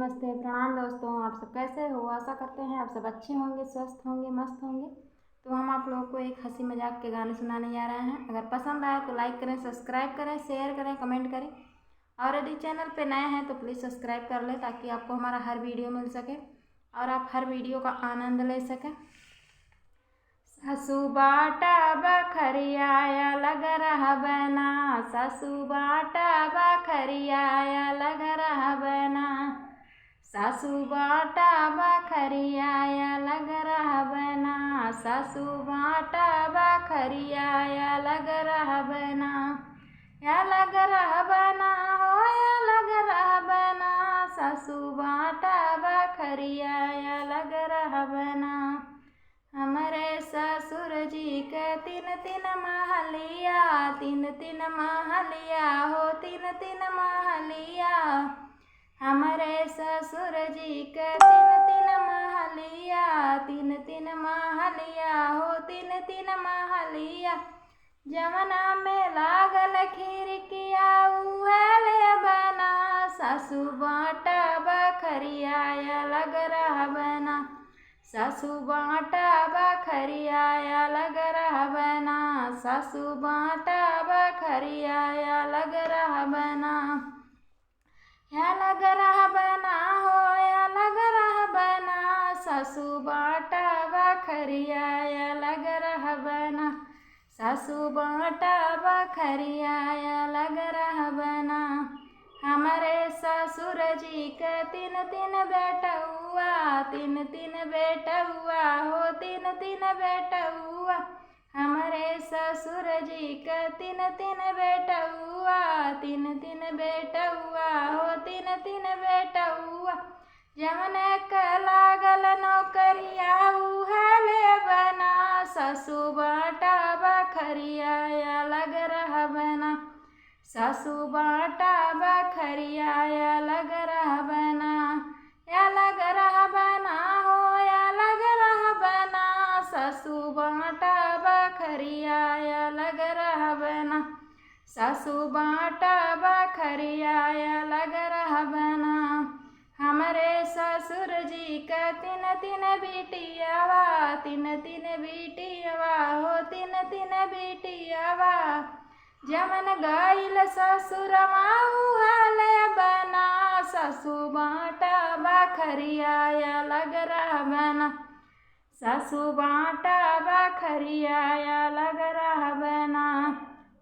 नमस्ते, प्रणाम दोस्तों। आप सब कैसे हो? आशा करते हैं आप सब अच्छे होंगे, स्वस्थ होंगे, मस्त होंगे। तो हम आप लोगों को एक हंसी मजाक के गाने सुनाने जा रहे हैं। अगर पसंद आए तो लाइक करें, सब्सक्राइब करें, शेयर करें, कमेंट करें। और यदि चैनल पे नए हैं तो प्लीज़ सब्सक्राइब कर लें ताकि आपको हमारा हर वीडियो मिल सके और आप हर वीडियो का आनंद ले सकें। सासू बाटा बखरियाया लग रहा बना, सासू बाटा बखरियाया लग रहा बना, सासू बाटा बखरियाया लग रहा बना, सासू बाटा बखरियाया लग रहा बना, या लग रहा बना हो या लग रहा बना, सासू बाटा बखरियाया लग रहा बना। हमारे ससुर जी के तीन तीन महलिया, तीन तीन महलिया हो, तीन तीन महलिया। हमारे ससुर जी के तीन तीन महलिया, तीन तीन महलिया हो, तीन तीन महलिया। जमना में लागल खिड़किया उहले बना, सासू बाटा बखरियाया लग रहा बना, सासू बाटा बखरियाया लग रहा बना, सासू बाटा बखरियाया लग रहा बना, या लग रहा बना हो या लग रहा बना, सासू बाटा बखरियाया लग रहा बना, सासू बाटा बखरियाया लग रहा बना। हमारे ससुर जी के तीन तीन बेटा हुआ, तीन तीन बेटा हुआ हो, तीन तीन बेटा हुआ। हमारे ससुर जी के तीन तीन बेटा हुआ, तीन तीन बेटा हुआ हो, तीन तीन बेटा हुआ। जमने के लागल नौकरिया उहले बना, सासू बाटा बखरियाया लग रहा बना, सासू बाटा बखरियाया लग रहा बना, या लग रहा बना हो या लग रहा बना, सासू बाटा बखरियाया लग रहा बना, सासू बाटा बखरियाया लग रहा बना। हमारे ससुर जी का तीन तीन बेटियावा, तीन तीन बेटियावा हो, तीन तीन बेटियावा। जमन गईल ससुरवा उहले बना, सासू बाटा बखरियाया लग रहा बना, सासू बाटा बखरियाया लग रहा बना,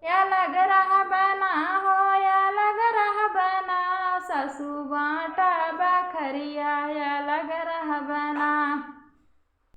या लग रहा बना हो या लग रहा बना, सासू बाटा बखरियाया लग रहा बना।